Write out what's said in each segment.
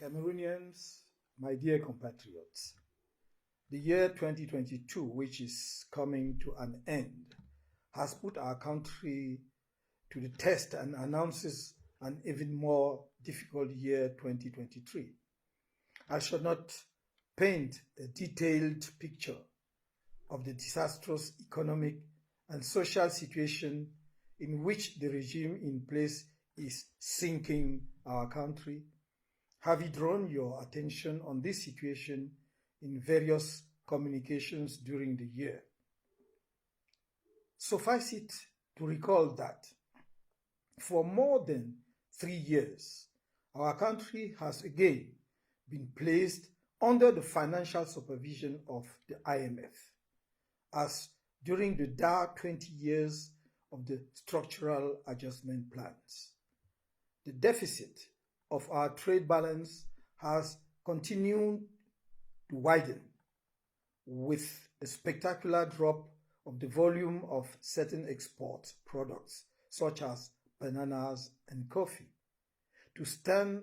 Cameroonians, my dear compatriots, the year 2022, which is coming to an end, has put our country to the test and announces an even more difficult year 2023. I shall not paint a detailed picture of the disastrous economic and social situation in which the regime in place is sinking our country. Have you drawn your attention on this situation in various communications during the year? Suffice it to recall that for more than 3 years, our country has again been placed under the financial supervision of the IMF, as during the dark 20 years of the structural adjustment plans. The deficit of our trade balance has continued to widen, with a spectacular drop of the volume of certain export products, such as bananas and coffee, to stand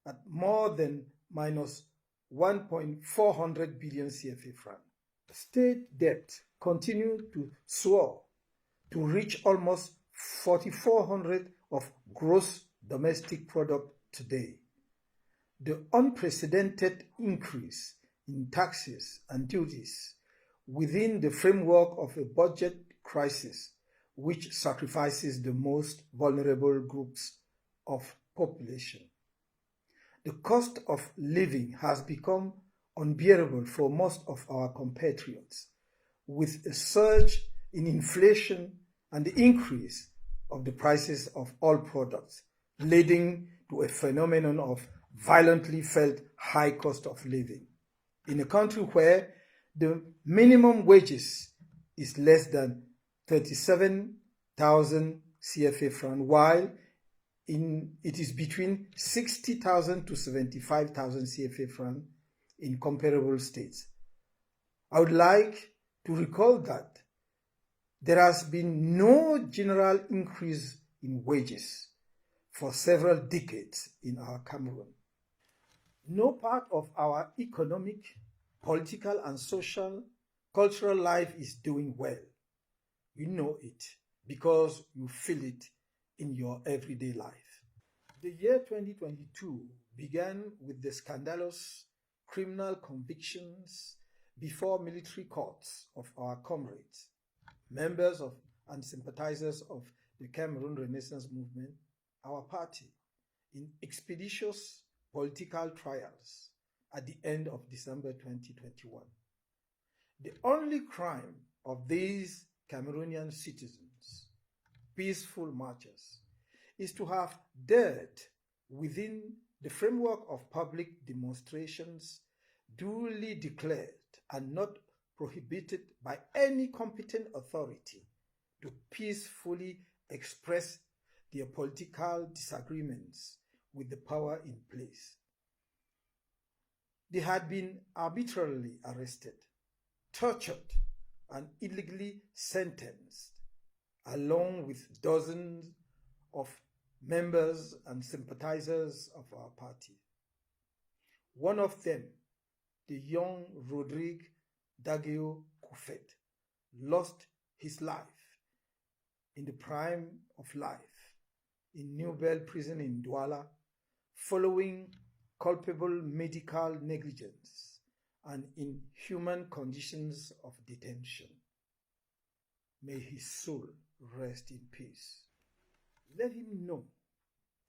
at more than minus 1.400 billion CFA francs. State debt continued to soar to reach almost 4,400 of gross domestic product today. The unprecedented increase in taxes and duties within the framework of a budget crisis which sacrifices the most vulnerable groups of population. The cost of living has become unbearable for most of our compatriots, with a surge in inflation and the increase of the prices of all products, leading to a phenomenon of violently felt high cost of living. In a country where the minimum wages is less than 37,000 CFA francs, while it is between 60,000 to 75,000 CFA francs in comparable states. I would like to recall that there has been no general increase in wages for several decades in our Cameroon. No part of our economic, political, and social, cultural life is doing well. You know it because you feel it in your everyday life. The year 2022 began with the scandalous criminal convictions before military courts of our comrades, members of and sympathizers of the Cameroon Renaissance Movement, our party, in expeditious political trials at the end of December 2021. The only crime of these Cameroonian citizens, peaceful marchers, is to have dared, within the framework of public demonstrations duly declared and not prohibited by any competent authority, to peacefully express their political disagreements with the power in place. They had been arbitrarily arrested, tortured, and illegally sentenced, along with dozens of members and sympathizers of our party. One of them, the young Rodrigue Dageo Koufet, lost his life in the prime of life in New Bell prison in Douala, following culpable medical negligence and inhuman conditions of detention. May his soul rest in peace. Let him know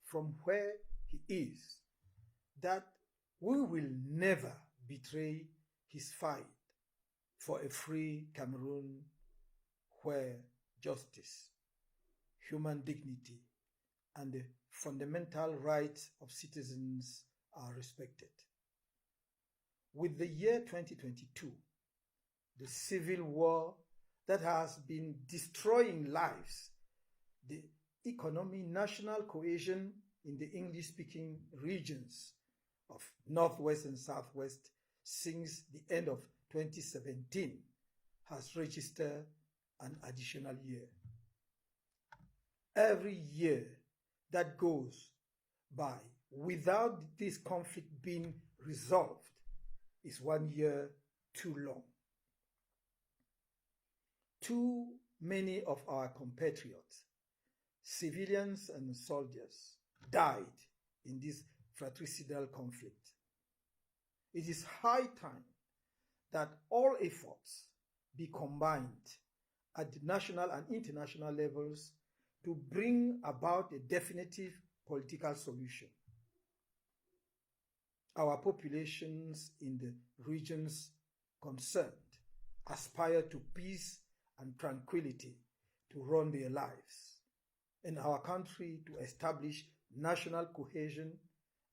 from where he is that we will never betray his fight for a free Cameroon where justice, human dignity, and the fundamental rights of citizens are respected. With the year 2022, the civil war that has been destroying lives, the economy, national cohesion in the English-speaking regions of Northwest and Southwest since the end of 2017 has registered an additional year. Every year that goes by without this conflict being resolved is 1 year too long. Too many of our compatriots, civilians and soldiers, died in this fratricidal conflict. It is high time that all efforts be combined at the national and international levels to bring about a definitive political solution. Our populations in the regions concerned aspire to peace and tranquility to run their lives, and our country to establish national cohesion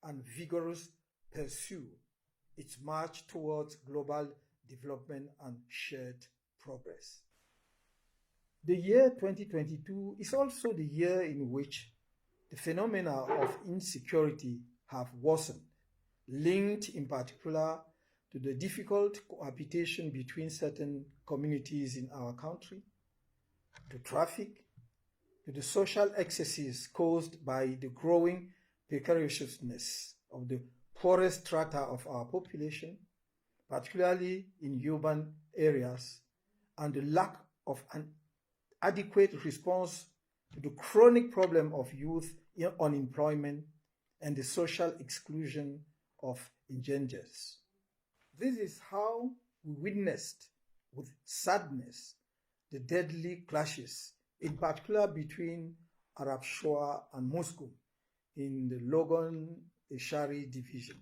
and vigorous pursue its march towards global development and shared progress. The year 2022 is also the year in which the phenomena of insecurity have worsened, linked in particular to the difficult cohabitation between certain communities in our country, to traffic, to the social excesses caused by the growing precariousness of the poorest strata of our population, particularly in urban areas, and the lack of an adequate response to the chronic problem of youth unemployment and the social exclusion of indigents. This is how we witnessed with sadness the deadly clashes, in particular between Arab Shoa and Moscow in the Logan-Eshari division,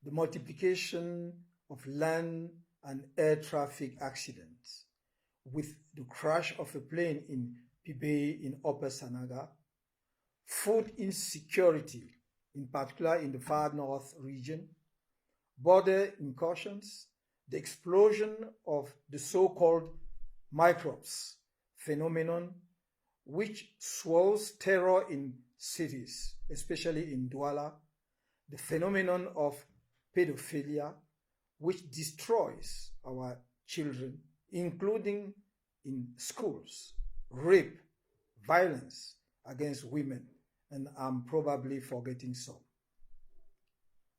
the multiplication of land and air traffic accidents, with the crash of a plane in Pibey in Upper Sanaga, food insecurity, in particular in the far north region, border incursions, the explosion of the so-called microbes phenomenon, which swells terror in cities, especially in Douala, the phenomenon of pedophilia, which destroys our children, including in schools, rape, violence against women, and I'm probably forgetting some.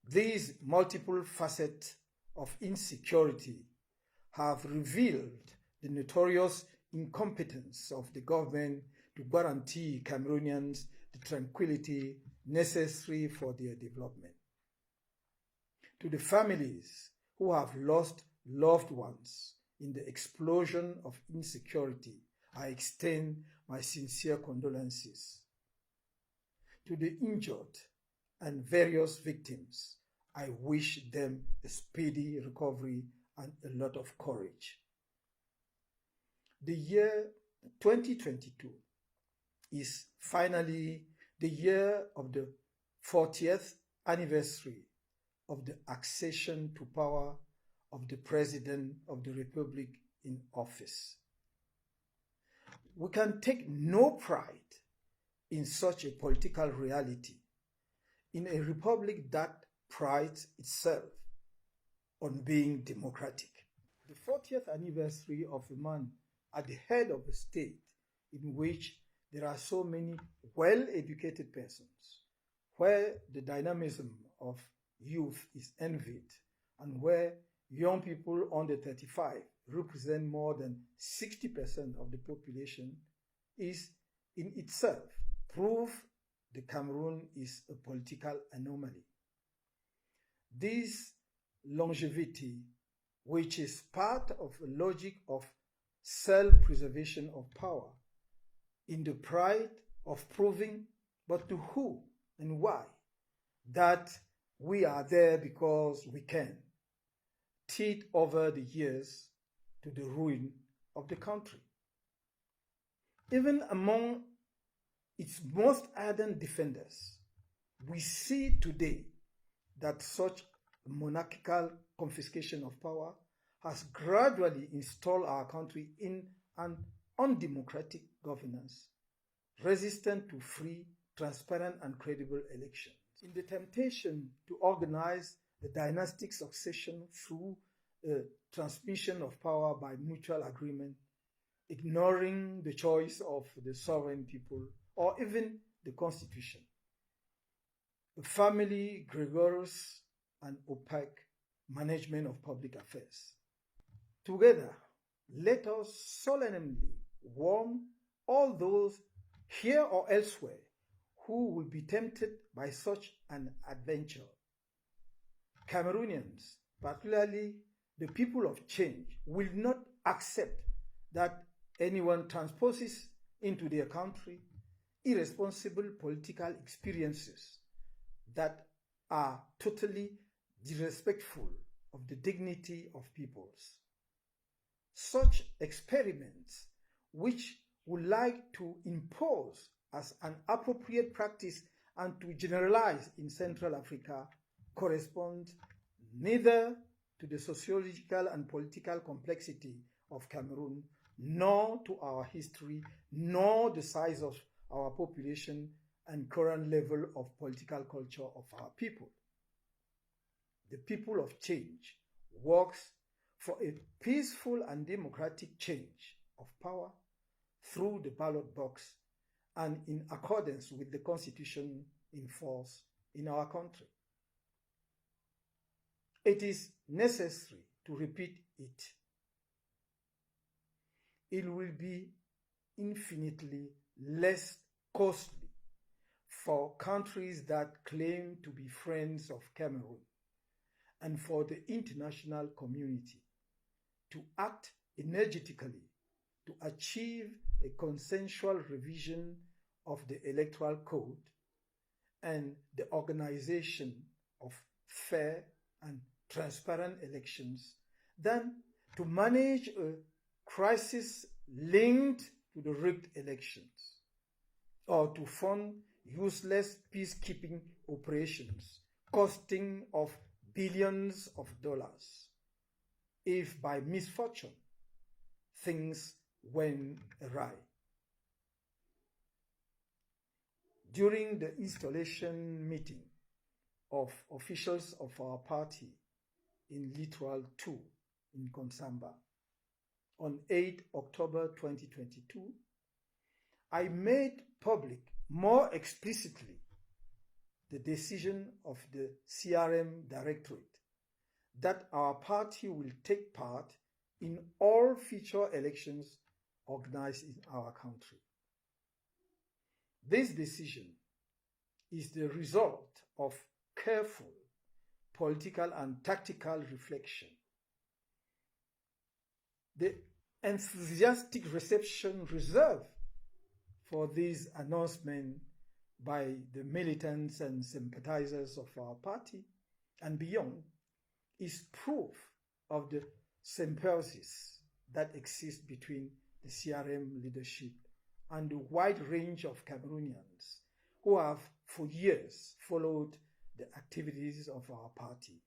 These multiple facets of insecurity have revealed the notorious incompetence of the government to guarantee Cameroonians the tranquility necessary for their development. To the families who have lost loved ones in the explosion of insecurity, I extend my sincere condolences. To the injured and various victims, I wish them a speedy recovery and a lot of courage. The year 2022 is finally the year of the 40th anniversary of the accession to power of the President of the Republic in office. We can take no pride in such a political reality, in a republic that prides itself on being democratic. The 40th anniversary of a man at the head of a state in which there are so many well-educated persons, where the dynamism of youth is envied, and where young people under 35 represent more than 60% of the population, is in itself proof the Cameroon is a political anomaly. This longevity, which is part of a logic of self-preservation of power, in the pride of proving, but to who and why, that we are there because we can, teeth over the years to the ruin of the country. Even among its most ardent defenders, we see today that such monarchical confiscation of power has gradually installed our country in an undemocratic governance, resistant to free, transparent, and credible elections. In the temptation to organize the dynastic succession through a transmission of power by mutual agreement, ignoring the choice of the sovereign people or even the constitution, a family gregarious and opaque management of public affairs. Together, let us solemnly warn all those here or elsewhere who will be tempted by such an adventure. Cameroonians, particularly the people of change, will not accept that anyone transposes into their country irresponsible political experiences that are totally disrespectful of the dignity of peoples. Such experiments, which would like to impose as an appropriate practice and to generalize in Central Africa, correspond neither to the sociological and political complexity of Cameroon, nor to our history, nor the size of our population and current level of political culture of our people. The people of change works for a peaceful and democratic change of power through the ballot box and in accordance with the constitution in force in our country. It is necessary to repeat it. It will be infinitely less costly for countries that claim to be friends of Cameroon and for the international community to act energetically to achieve a consensual revision of the Electoral Code and the organization of fair and transparent elections than to manage a crisis linked to the rigged elections or to fund useless peacekeeping operations costing of billions of dollars if by misfortune things went awry. During the installation meeting of officials of our party in Littoral 2 in Konsamba on 8 October 2022, I made public more explicitly the decision of the CRM Directorate that our party will take part in all future elections organized in our country. This decision is the result of careful political and tactical reflection. The enthusiastic reception reserved for this announcement by the militants and sympathizers of our party and beyond is proof of the symbiosis that exists between the CRM leadership and the wide range of Cameroonians who have for years followed the activities of our party.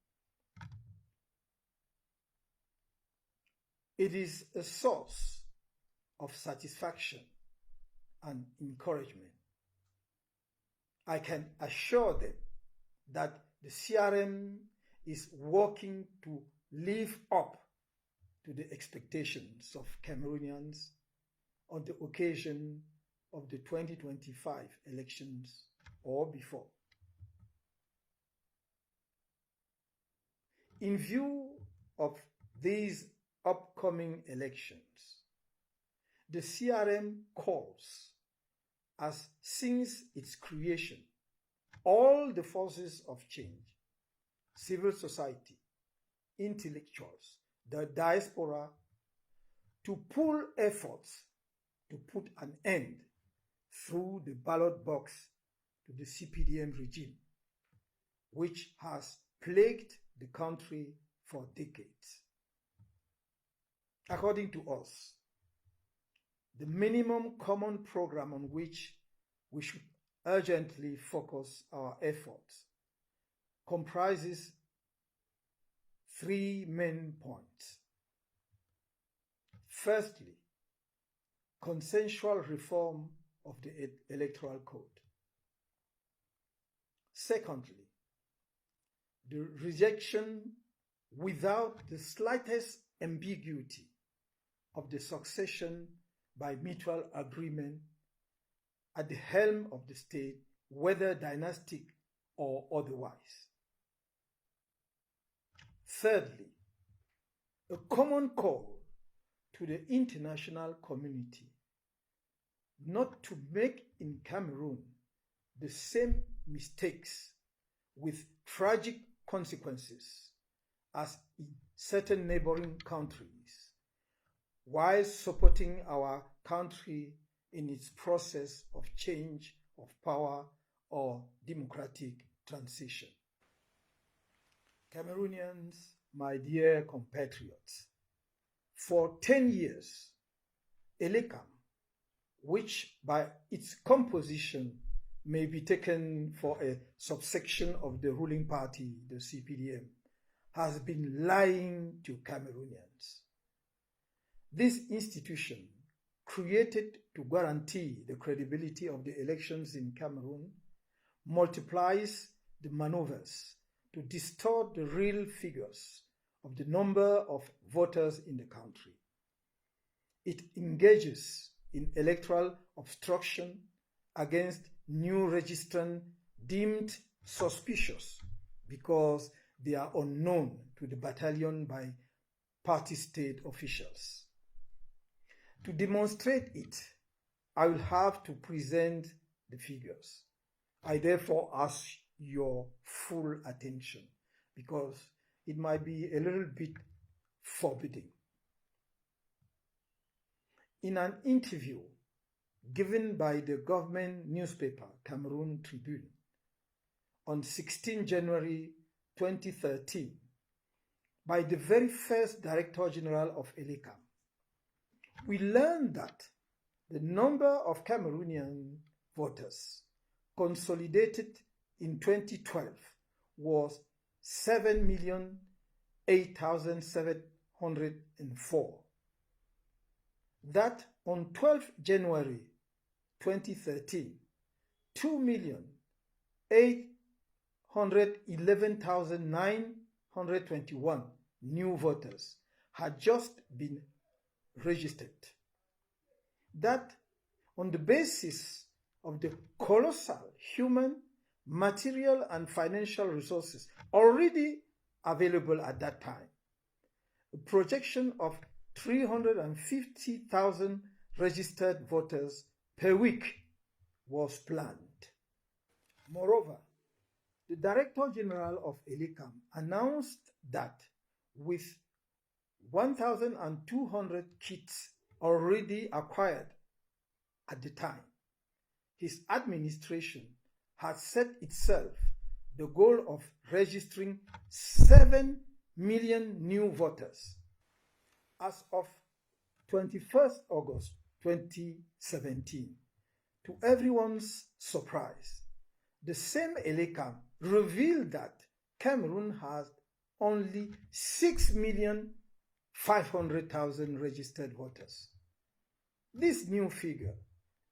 It is a source of satisfaction and encouragement. I can assure them that the CRM is working to live up to the expectations of Cameroonians on the occasion of the 2025 elections or before. In view of these upcoming elections, the CRM calls, as since its creation, all the forces of change, civil society, intellectuals, the diaspora, to pool efforts to put an end through the ballot box to the CPDM regime, which has plagued the country for decades. According to us, the minimum common program on which we should urgently focus our efforts comprises three main points. Firstly, consensual reform of the Electoral Code. Secondly, the rejection without the slightest ambiguity of the succession by mutual agreement at the helm of the state, whether dynastic or otherwise. Thirdly, a common call to the international community not to make in Cameroon the same mistakes with tragic consequences as in certain neighboring countries, while supporting our country in its process of change of power or democratic transition. Cameroonians, my dear compatriots, for 10 years, ELECAM, which by its composition may be taken for a subsection of the ruling party, the CPDM, has been lying to Cameroonians. This institution, created to guarantee the credibility of the elections in Cameroon, multiplies the maneuvers to distort the real figures of the number of voters in the country. It engages in electoral obstruction against new registrants deemed suspicious because they are unknown to the battalion by party state officials. To demonstrate it, I will have to present the figures. I therefore ask your full attention because it might be a little bit forbidding. In an interview given by the government newspaper Cameroon Tribune on 16 January 2013 by the very first Director General of ELECAM, we learned that the number of Cameroonian voters consolidated in 2012 was 7,008,704. That on 12 January 2013, 2,811,921 new voters had just been registered. That on the basis of the colossal human, material, and financial resources already available at that time, a projection of 350,000 registered voters per week was planned. Moreover, the Director General of ELECAM announced that with 1,200 kits already acquired at the time, his administration had set itself the goal of registering 7 million new voters. As of 21st August 2017, to everyone's surprise, the same ELECAM revealed that Cameroon has only 6,500,000 registered voters. This new figure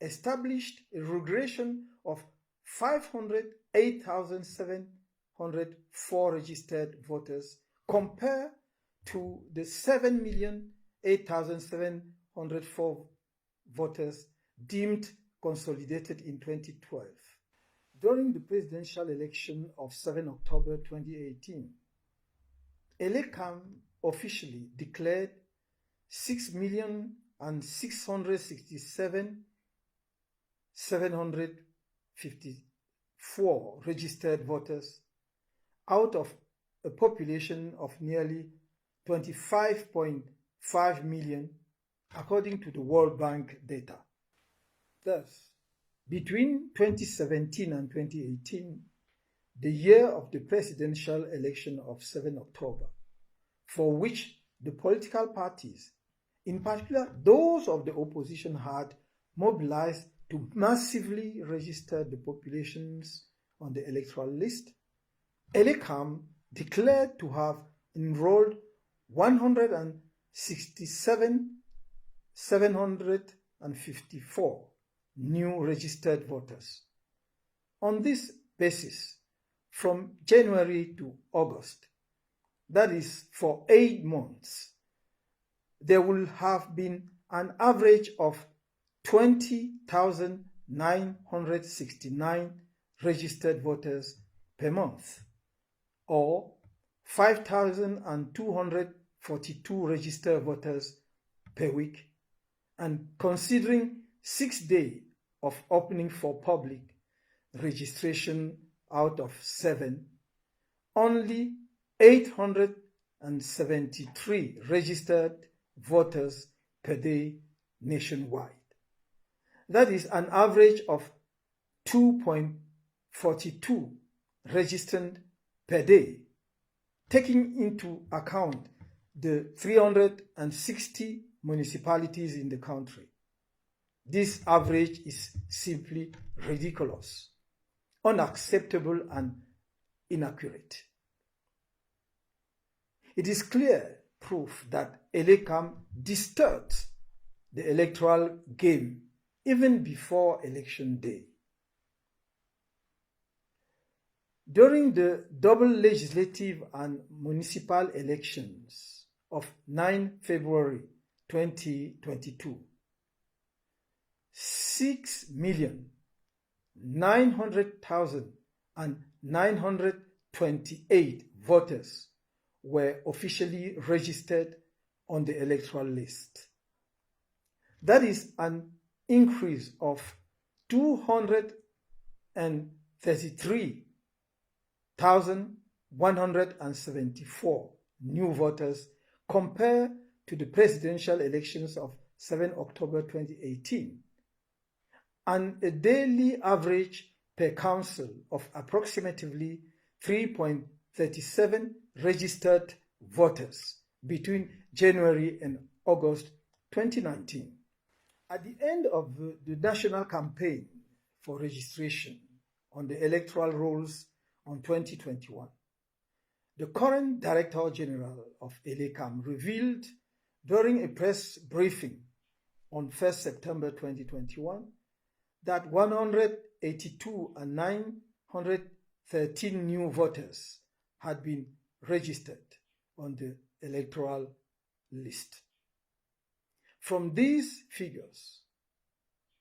established a regression of 508,704 registered voters compared to the 7,008,704 voters deemed consolidated in 2012. During the presidential election of 7 October 2018, ELECAM officially declared 6,667,754 registered voters out of a population of nearly 25.5 million, according to the World Bank data. Thus, between 2017 and 2018, the year of the presidential election of 7 October, for which the political parties, in particular those of the opposition, had mobilized to massively register the populations on the electoral list, ELECAM declared to have enrolled 167,754 new registered voters. On this basis, from January to August, that is for 8 months, there will have been an average of 20,969 registered voters per month, or 5,242 registered voters per week, and considering 6 days of opening for public registration out of 7, only 873 registered voters per day nationwide. That is an average of 2.42 registered per day, taking into account the 360 municipalities in the country. This average is simply ridiculous, unacceptable, and inaccurate. It is clear proof that Elekam distorts the electoral game even before election day. During the double legislative and municipal elections of 9 February 2022, 6,900,928 voters were officially registered on the electoral list. That is an increase of 233,174 new voters compared to the presidential elections of 7 October 2018, and a daily average per council of approximately 3.37 registered voters between January and August 2019. At the end of the national campaign for registration on the electoral rolls on 2021, the current Director General of Elekam revealed during a press briefing on 1st September 2021 that 182,913 new voters had been registered on the electoral list. From these figures,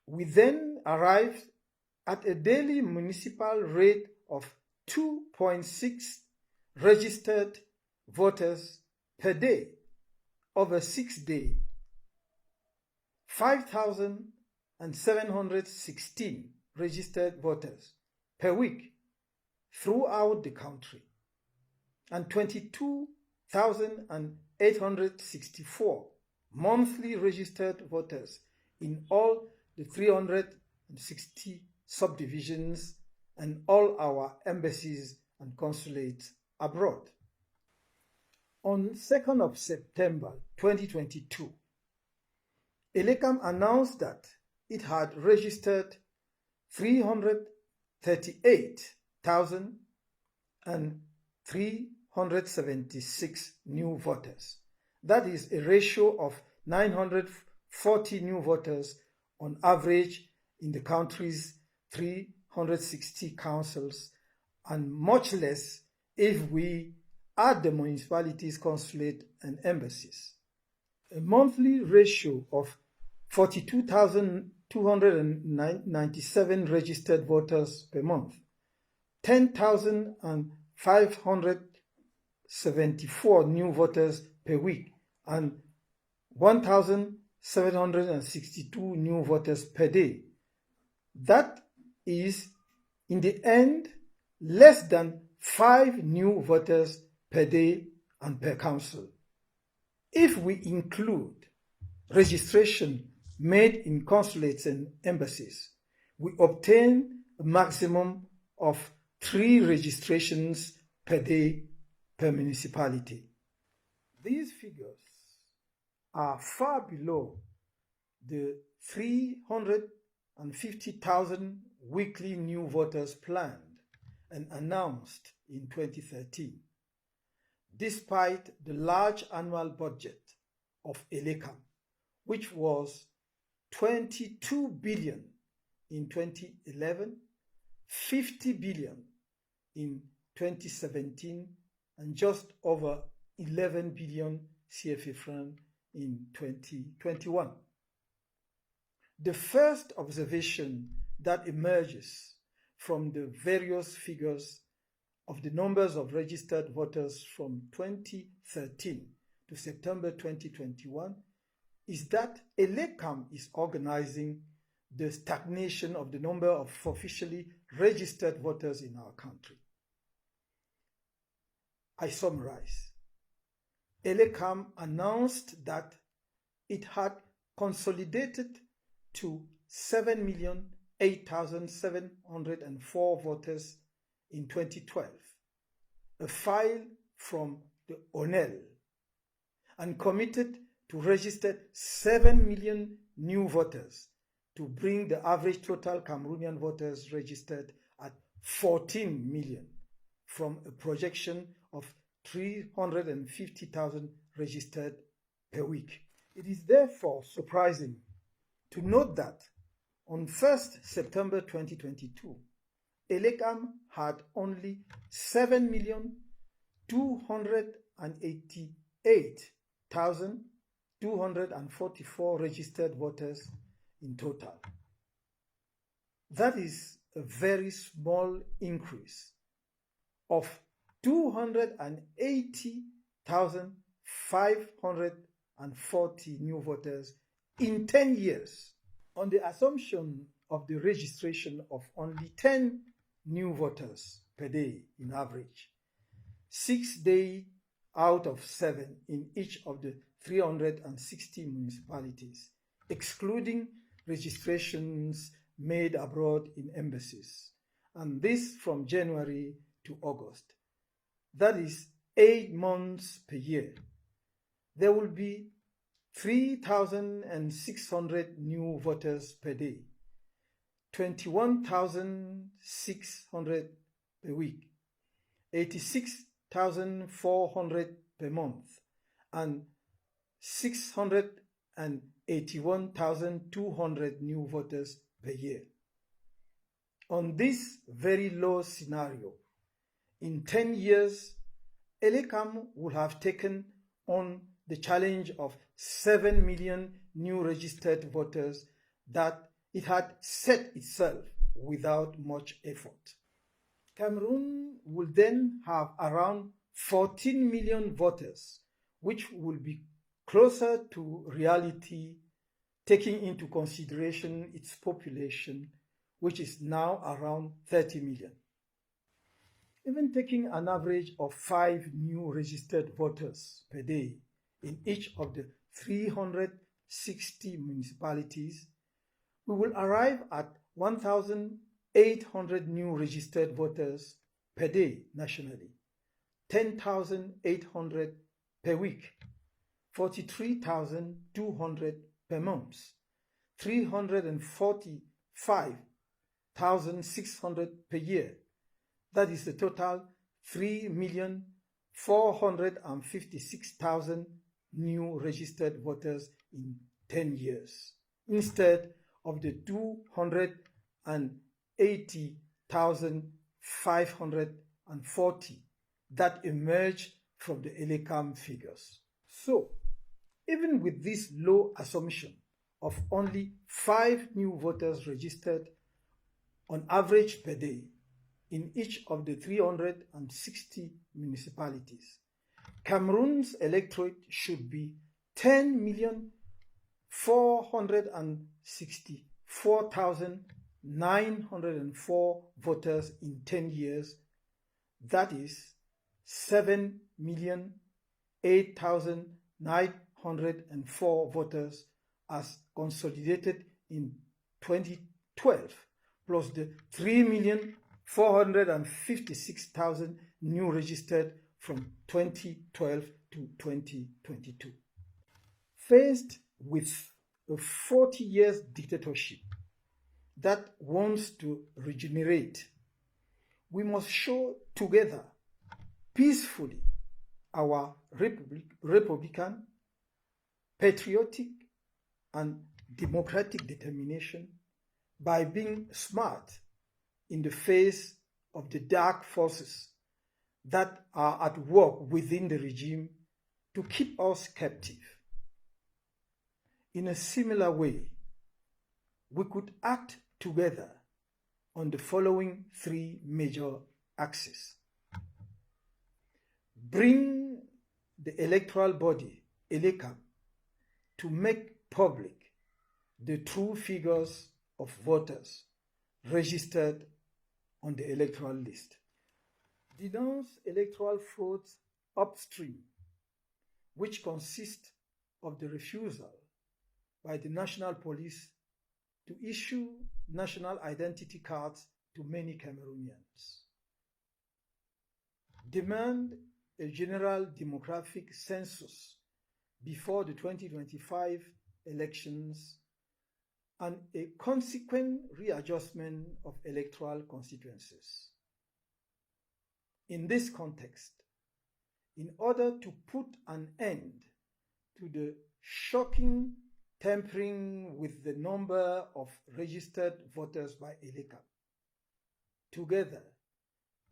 we then arrived at a daily municipal rate of 2.6 registered voters per day over 6 days, 5,716 registered voters per week throughout the country, and 22,864 monthly registered voters in all the 360 subdivisions and all our embassies and consulates abroad. On 2nd of September 2022, Elekam announced that it had registered 338,376 new voters. That is a ratio of 940 new voters on average in the country's 360 councils, and much less if we add the municipalities, consulate, and embassies. A monthly ratio of 42,297 registered voters per month, 10,574 new voters per week, and 1,762 new voters per day. That is, in the end, less than 5 new voters per day and per council. If we include registration made in consulates and embassies, we obtain a maximum of 3 registrations per day per municipality. These figures are far below the 350,000 weekly new voters planned and announced in 2013, despite the large annual budget of Elekam, which was 22 billion in 2011, 50 billion in 2017, and just over 11 billion CFA francs in 2021. The first observation that emerges from the various figures of the numbers of registered voters from 2013 to September 2021 is that ELECAM is organizing the stagnation of the number of officially registered voters in our country. I summarize. ELECAM announced that it had consolidated to 7,008,704 voters in 2012, a file from the ONEL, and committed to register 7 million new voters to bring the average total Cameroonian voters registered at 14 million from a projection of 350,000 registered per week. It is therefore surprising to note that on 1st September 2022, ELECAM had only 7,288,244 registered voters in total. That is a very small increase of 280,540 new voters in 10 years. On the assumption of the registration of only 10 new voters per day in average, 6 days out of 7 in each of the 360 municipalities, excluding registrations made abroad in embassies, and this from January to August. That is 8 months per year. There will be 3,600 new voters per day, 21,600 per week, 86,400 per month, and 681,200 new voters per year. On this very low scenario, in 10 years, ELECAM would have taken on the challenge of 7 million new registered voters that it had set itself without much effort. Cameroon will then have around 14 million voters, which will be closer to reality, taking into consideration its population, which is now around 30 million. Even taking an average of 5 new registered voters per day in each of the 360 municipalities, we will arrive at 1,800 new registered voters per day nationally, 10,800 per week, 43,200 per month, 345,600 per year. That is a total 3,456,000 new registered voters in 10 years, instead of the 280,540 that emerged from the ELECAM figures. So, even with this low assumption of only 5 new voters registered on average per day in each of the 360 municipalities, Cameroon's electorate should be 10,464,904 voters in 10 years. That is 7,008,904 voters as consolidated in 2012, plus the 3,456,000 new registered from 2012 to 2022. Faced with a 40 years dictatorship that wants to regenerate, we must show together, peacefully, our republican, patriotic, and democratic determination by being smart in the face of the dark forces that are at work within the regime to keep us captive. In a similar way, we could act together on the following 3 major axes. bring the electoral body, ELECAM, to make public the true figures of voters registered on the electoral list. Denounce electoral frauds upstream, which consist of the refusal by the national police to issue national identity cards to many Cameroonians. Demand a general demographic census before the 2025 elections and a consequent readjustment of electoral constituencies. In this context, in order to put an end to the shocking tampering with the number of registered voters by ELECAM, together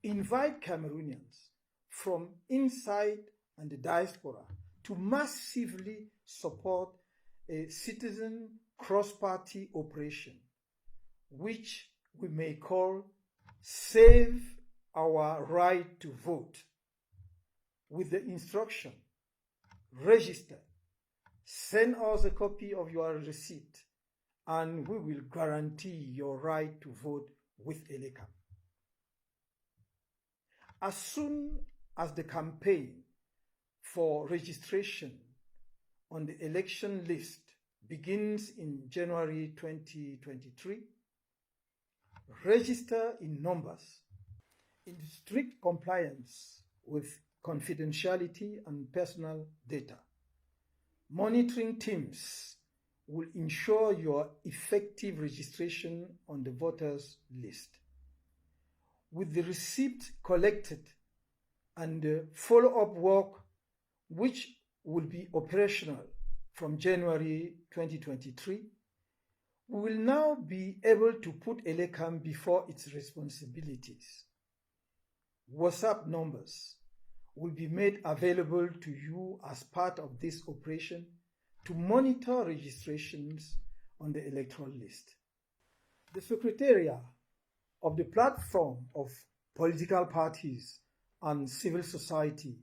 invite Cameroonians from inside and the diaspora to massively support a citizen cross-party operation, which we may call Save Our Right to Vote, with the instruction, register, send us a copy of your receipt, and we will guarantee your right to vote with ELECAM. As soon as the campaign for registration on the election list begins in January 2023, register in numbers in strict compliance with confidentiality and personal data. Monitoring teams will ensure your effective registration on the voters list. With the receipt collected and the follow-up work, which will be operational from January 2023, we will now be able to put ELECAM before its responsibilities. WhatsApp numbers will be made available to you as part of this operation to monitor registrations on the electoral list. The Secretariat of the Platform of Political Parties and Civil Society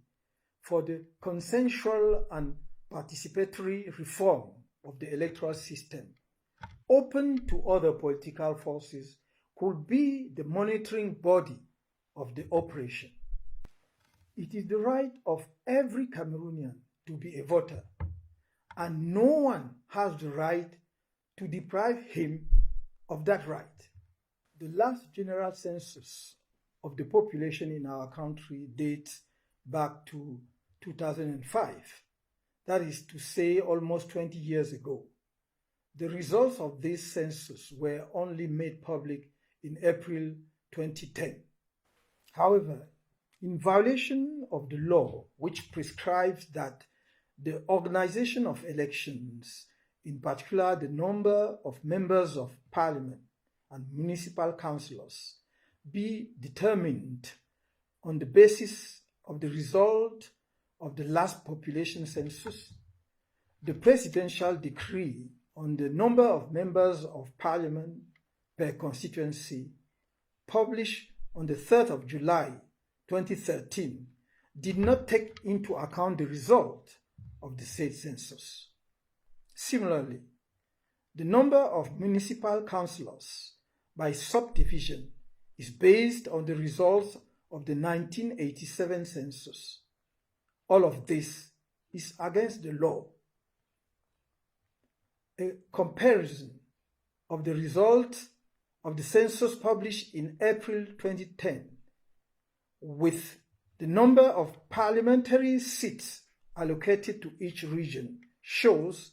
for the Consensual and Participatory Reform of the Electoral System, open to other political forces, could be the monitoring body of the operation. It is the right of every Cameroonian to be a voter, and no one has the right to deprive him of that right. The last general census of the population in our country dates back to 2005. That is to say, almost 20 years ago. The results of this census were only made public in April 2010. However, in violation of the law which prescribes that the organization of elections, in particular the number of members of parliament and municipal councillors, be determined on the basis of the result of the last population census, the presidential decree on the number of members of parliament per constituency, published on the 3rd of July 2013, did not take into account the result of the said census. Similarly, the number of municipal councillors by subdivision is based on the results of the 1987 census. All of this is against the law. A comparison of the results of the census published in April 2010 with the number of parliamentary seats allocated to each region shows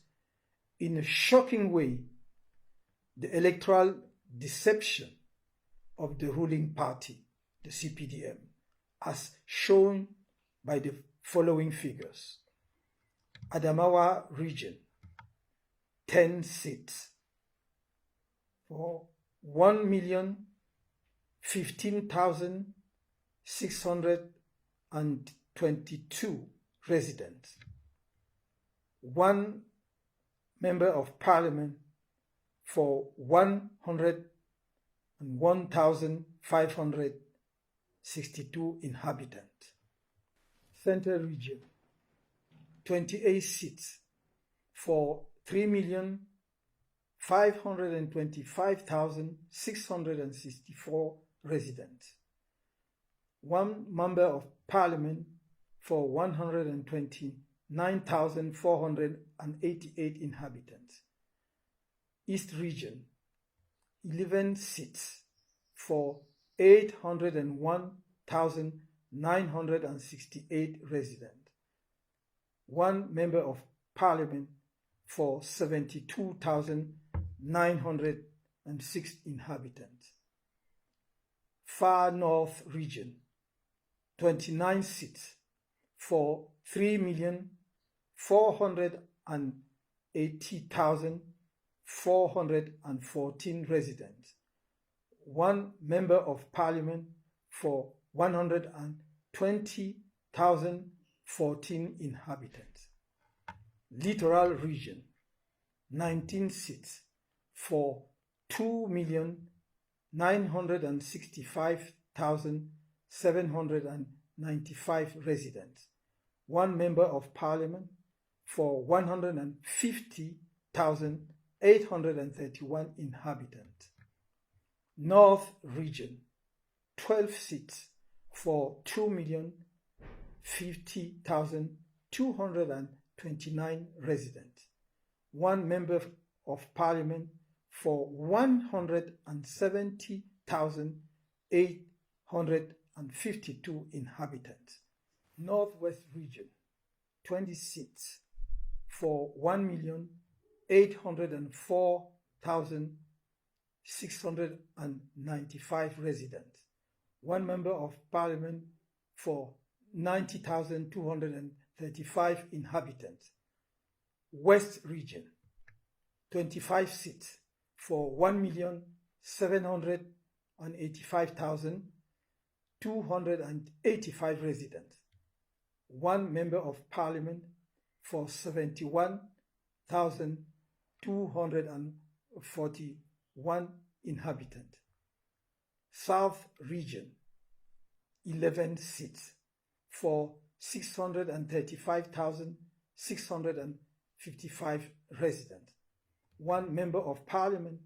in a shocking way the electoral deception of the ruling party, the CPDM, as shown by the following figures. Adamawa region, 10 seats for 1,015,622 residents. One member of parliament for 101,562 inhabitants. Central Region, 28 seats for 3,525,664 residents. 1 member of parliament for 129,488 inhabitants. East Region, 11 seats for 801,968 residents. 1 member of parliament for 72,906 inhabitants. Far North Region, 29 seats for 3,480,414 residents. 1 member of parliament for 120,014 inhabitants. Littoral Region, 19 seats for 2,965,795 residents. 1 member of parliament for 150,831 inhabitants. North Region, 12 seats for 2,050,229 residents. 1 member of parliament for 170,852 inhabitants. Northwest Region, 20 seats for 1,804,695 residents. 1 member of parliament for 90,235 inhabitants. West Region, 25 seats for 1,785,285 residents. 1 member of parliament for 71,241 inhabitants. South Region, 11 seats for 635,655 residents. 1 member of parliament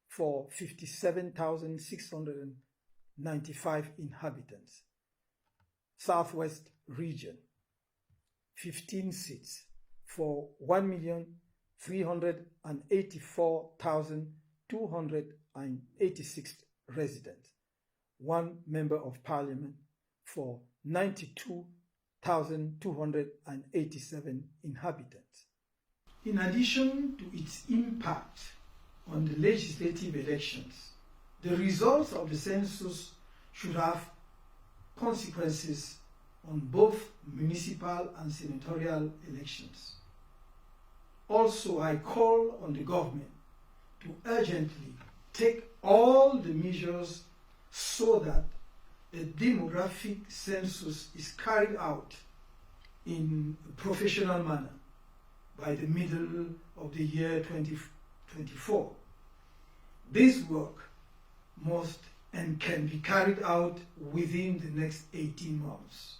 for 57,695 inhabitants. Southwest Region, 15 seats for 1,384,286 residents. 1 member of parliament for 92,287 inhabitants. In addition to its impact on the legislative elections, the results of the census should have consequences on both municipal and senatorial elections. Also, I call on the government to urgently take all the measures so that a demographic census is carried out in a professional manner by the middle of the year 2024. This work must and can be carried out within the next 18 months.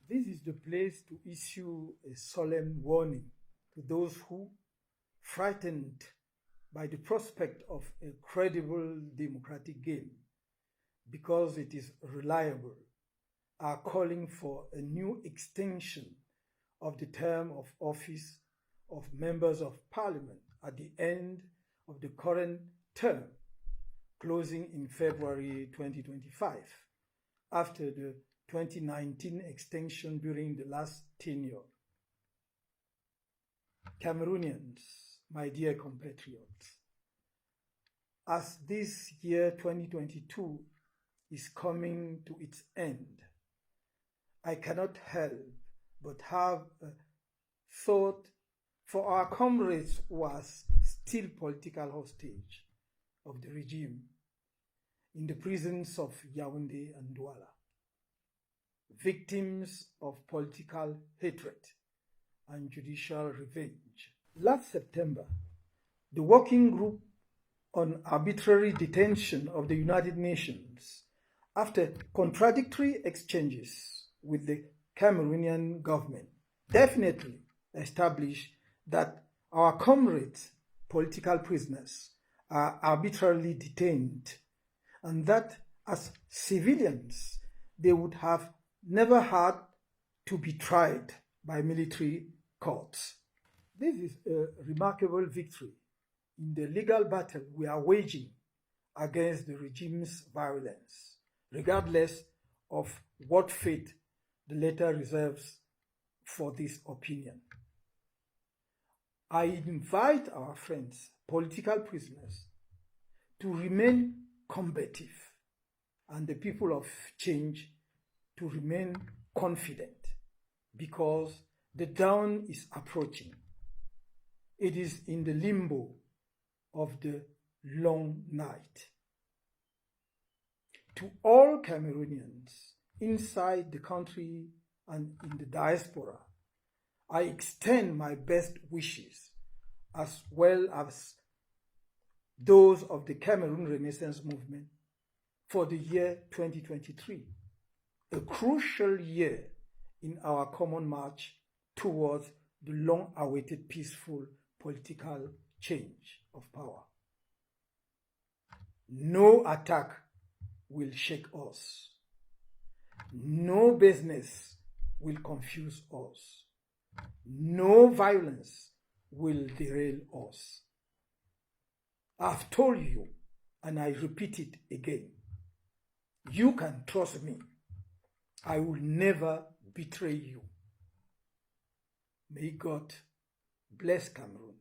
This is the place to issue a solemn warning to those who, frightened by the prospect of a credible democratic game, because it is reliable, are calling for a new extension of the term of office of members of parliament at the end of the current term, closing in February 2025, after the 2019 extension during the last tenure. Cameroonians, my dear compatriots, as this year 2022 is coming to its end, I cannot help but have a thought for our comrades who are still political hostage of the regime in the prisons of Yaoundé and Douala, victims of political hatred and judicial revenge. Last September, the Working Group on Arbitrary Detention of the United Nations, after contradictory exchanges with the Cameroonian government definitely establish that our comrades, political prisoners, are arbitrarily detained, and that as civilians they would have never had to be tried by military courts. This is a remarkable victory in the legal battle we are waging against the regime's violence, regardless of what fate the letter reserves for this opinion. I invite our friends, political prisoners, to remain combative and the people of change to remain confident, because the dawn is approaching. It is in the limbo of the long night. To all Cameroonians inside the country and in the diaspora, I extend my best wishes, as well as those of the Cameroon Renaissance Movement, for the year 2023, a crucial year in our common march towards the long-awaited peaceful political change of power. No attack will shake us. No business will confuse us. No violence will derail us. I've told you, and I repeat it again, you can trust me. I will never betray you. May God bless Cameroon.